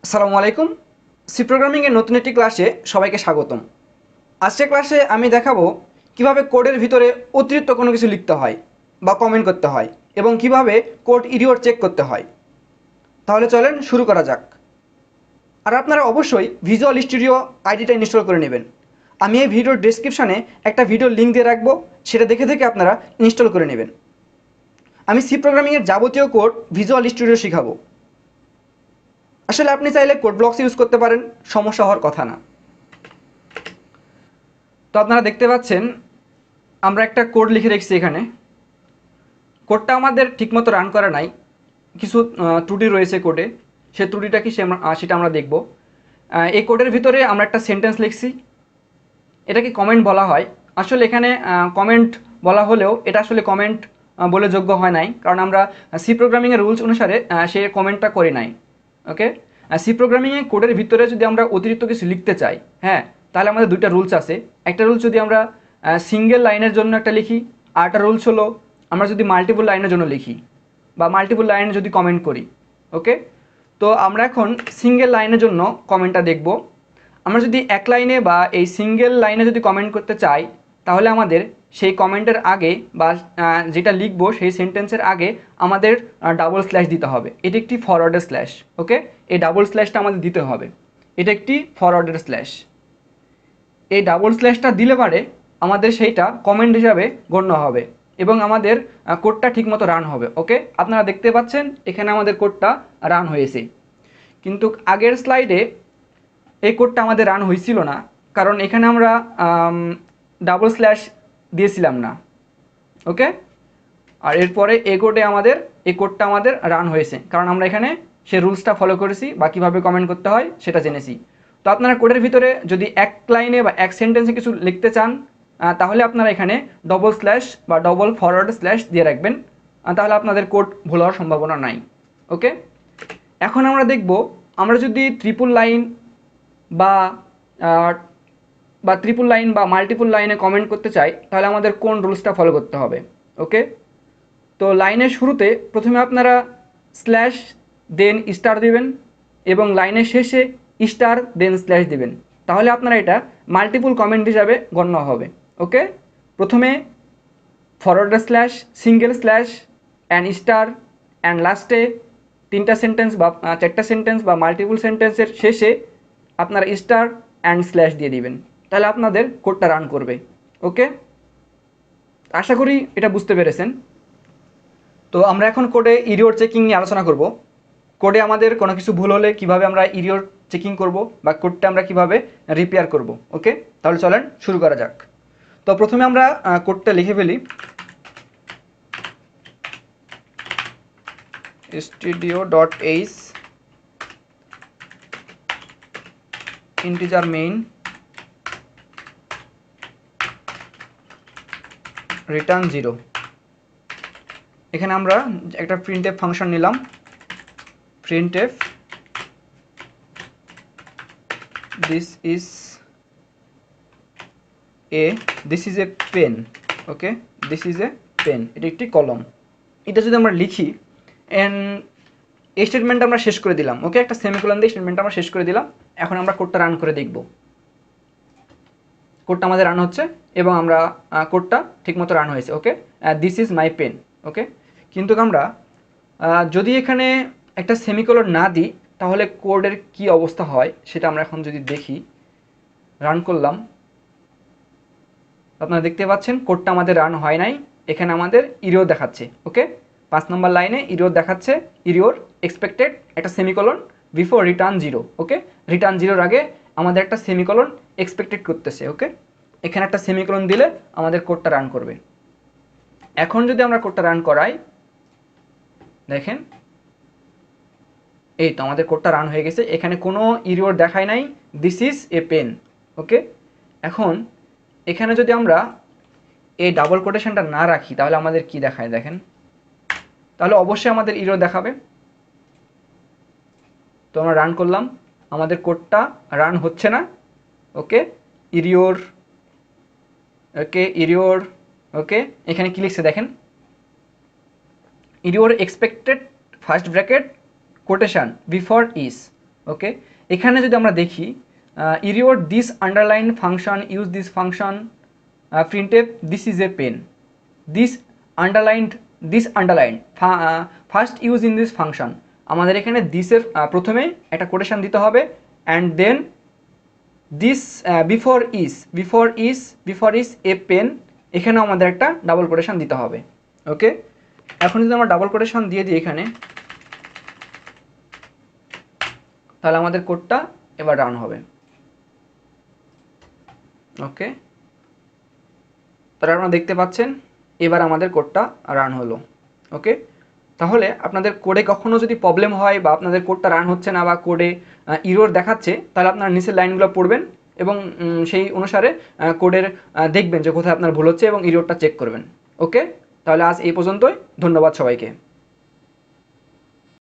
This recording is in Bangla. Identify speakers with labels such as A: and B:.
A: আসসালামু আলাইকুম। সি প্রোগ্রামিং এর নতুন একটি ক্লাসে সবাইকে স্বাগতম। আজকের ক্লাসে আমি দেখাবো কিভাবে কোডের ভিতরে অতিরিক্ত কোনো কিছু লিখতে হয় বা কমেন্ট করতে হয় এবং কিভাবে কোড এরর চেক করতে হয়। তাহলে চলেন শুরু করা যাক। আর আপনারা অবশ্যই ভিজুয়াল স্টুডিও আইডিটা ইনস্টল করে নেবেন। আমি এই ভিডিওর ডেসক্রিপশনে একটা ভিডিওর লিঙ্ক দিয়ে রাখবো, সেটা দেখে দেখে আপনারা ইনস্টল করে নেবেন। আমি সি প্রোগ্রামিংয়ের যাবতীয় কোড ভিজুয়াল স্টুডিও শেখাবো। আসলে আপনি চাইলে কোড ব্লকস ইউজ করতে পারেন, সমস্যা হওয়ার কথা না। তো আপনারা দেখতে পাচ্ছেন আমরা একটা কোড লিখে রেখেছি এখানে। কোডটা আমাদের ঠিকমতো রান করা নাই, কিছু ত্রুটি রয়েছে কোডে। সে ত্রুটিটা কি সেটা আমরা দেখব। এই কোডের ভিতরে আমরা একটা সেন্টেন্স লিখছি, এটাকে কমেন্ট বলা হয়। আসলে এখানে কমেন্ট বলা হলেও এটা আসলে কমেন্ট বলে যোগ্য হয় নাই, কারণ আমরা সি প্রোগ্রামিংয়ের রুলস অনুসারে সে কমেন্টটা করি নাই। ওকে, সি প্রোগ্রামিংয়ে কোডের ভিতরে যদি আমরা অতিরিক্ত কিছু লিখতে চাই, হ্যাঁ, তাহলে আমাদের দুইটা রুলস আছে। একটা রুলস যদি আমরা সিঙ্গেল লাইনের জন্য একটা লিখি, আর একটা রুলস হলো আমরা যদি মাল্টিপল লাইনের জন্য লিখি বা মাল্টিপল লাইনে যদি কমেন্ট করি। ওকে, তো আমরা এখন সিঙ্গেল লাইনের জন্য কমেন্টটা দেখব। আমরা যদি এক লাইনে বা এই সিঙ্গেল লাইনে যদি কমেন্ট করতে চাই, তাহলে আমাদের সেই কমেন্টের আগে বা যেটা লিখবো সেই সেন্টেন্সের আগে আমাদের ডাবল স্ল্যাশ দিতে হবে। এটি একটি ফরওয়ার্ডের স্ল্যাশ। ওকে, এই ডাবল স্ল্যাশটা আমাদের দিতে হবে। এটা একটি ফরওয়ার্ডের স্ল্যাশ। এই ডাবল স্ল্যাশটা দিলে পারে আমাদের সেইটা কমেন্ট হিসাবে গণ্য হবে এবং আমাদের কোডটা ঠিকমতো রান হবে। ওকে, আপনারা দেখতে পাচ্ছেন এখানে আমাদের কোডটা রান হয়েছে, কিন্তু আগের স্লাইডে এই কোডটা আমাদের রান হয়েছিল না, কারণ এখানে আমরা ডাবল স্ল্যাশ দিয়েছিলাম না। ওকে, আর এরপরে এই কোডটা আমাদের রান হয়েছে, কারণ আমরা এখানে সে রুলসটা ফলো করেছি বা কীভাবে কমেন্ট করতে হয় সেটা জেনেছি। তো আপনারা কোডের ভিতরে যদি এক লাইনে বা এক সেন্টেন্সে কিছু লিখতে চান, তাহলে আপনারা এখানে ডবল স্ল্যাশ বা ডবল ফরওয়ার্ড স্ল্যাশ দিয়ে রাখবেন, তাহলে আপনাদের কোড ভুল হওয়ার সম্ভাবনা নাই। ওকে, এখন আমরা দেখব আমরা যদি ট্রিপল লাইন বা ট্রিপল লাইন বা মাল্টিপল লাইনে কমেন্ট করতে চাই, তাহলে আমাদের কোন রুলসটা ফলো করতে হবে। ওকে, তো লাইনের শুরুতে প্রথমে আপনারা স্ল্যাশ দেন স্টার দিবেন এবং লাইনের শেষে স্টার দেন স্ল্যাশ দিবেন, তাহলে আপনারা এটা মাল্টিপল কমেন্ট হিসাবে গণ্য হবে। ওকে, প্রথমে forward slash, single slash and star, and লাস্টে তিনটা সেন্টেন্স বা চারটা সেন্টেন্স বা মাল্টিপল সেন্টেন্সের শেষে আপনারা স্টার অ্যান্ড স্ল্যাশ দিয়ে দিবেন, তাহলে আপনাদের কোডটা রান করবে। ওকে, আশা করি এটা বুঝতে পেরেছেন। তো আমরা এখন কোডে এরর চেকিং নিয়ে আলোচনা করব। কোডে আমাদের কোনো কিছু ভুল হলে কিভাবে আমরা এরর চেকিং করব বা কোডটা আমরা কিভাবে রিপেয়ার করব। ওকে, তাহলে চলেন শুরু করা যাক। তো প্রথমে আমরা কোডটা লিখে ফেলি। studio.h integer main return 0। এখানে আমরা একটা printf ফাংশন নিলাম, printf this is a pen। Okay, this is a pen, এটা একটি কলম। এটা যদি আমরা লিখি এন্ড এই স্টেটমেন্ট আমরা শেষ করে দিলাম। ওকে, একটা সেমিকোলন দিয়ে স্টেটমেন্ট আমরা শেষ করে দিলাম। এখন আমরা কোডটা রান করে দেখব। কোডটা আমাদের রান হচ্ছে এবং আমরা কোডটা ঠিকমতো রান হয়েছে। ওকে, দিস ইজ মাই পেন। ওকে, কিন্তু আমরা যদি এখানে একটা সেমিকোলন না দিই, তাহলে কোডের কি অবস্থা হয় সেটা আমরা এখন যদি দেখি। রান করলাম, আপনারা দেখতে পাচ্ছেন কোডটা আমাদের রান হয় নাই, এখানে আমাদের এরর দেখাচ্ছে। ওকে, 5 নম্বর লাইনে এরর দেখাচ্ছে, এরর এক্সপেক্টেড একটা সেমিকোলন বিফোর রিটার্ন 0। ওকে, রিটার্ন 0-র আগে আমাদের একটা সেমিকোলন এক্সপেক্টেড করতেছে। ওকে, এখানে একটা সেমিকোলন দিলে আমাদের কোডটা রান করবে। এখন যদি আমরা কোডটা রান করাই, দেখেন এই তো আমাদের কোডটা রান হয়ে গেছে, এখানে কোনো এরর দেখায় নাই, দিস ইজ এ পেন। ওকে, এখন এখানে যদি আমরা এই ডাবল কোটেশনটা না রাখি, তাহলে আমাদের কি দেখায় দেখেন, তাহলে অবশ্যই আমাদের এরর দেখাবে। তো আমরা রান করলাম, আমাদের কোডটা রান হচ্ছে না। ওকে, এরর। ওকে, এরর। ওকে, এখানে কি লিখছে দেখেন, error expected first bracket quotation before is. Okay, এখানে যদি আমরা দেখি error this underline function use this function printf this is a pen, this underlined first use in this function. আমাদের এখানে দিসের প্রথমে একটা কোটেশন দিতে হবে, and then this before is a pen, এখানেও আমাদের একটা ডাবল কোটেশন দিতে হবে। ওকে, এখন যদি আমরা ডাবল কোটেশন দিয়ে দিই এখানে, তাহলে আমাদের কোডটা এবার রান হবে। ওকে, তাহলে আপনারা দেখতে পাচ্ছেন এবার আমাদের কোডটা রান হলো। ওকে, তাহলে আপনাদের কোডে কখনো যদি প্রবলেম হয় বা আপনাদের কোডটা রান হচ্ছে না বা কোডে ইরর দেখাচ্ছে, তাহলে আপনারা নিচের লাইনগুলো পড়বেন এবং সেই অনুসারে কোডের দেখবেন যে কোথায় আপনার ভুল হচ্ছে এবং ইররটা চেক করবেন। ওকে, তাহলে আজ এই পর্যন্তই, ধন্যবাদ সবাইকে।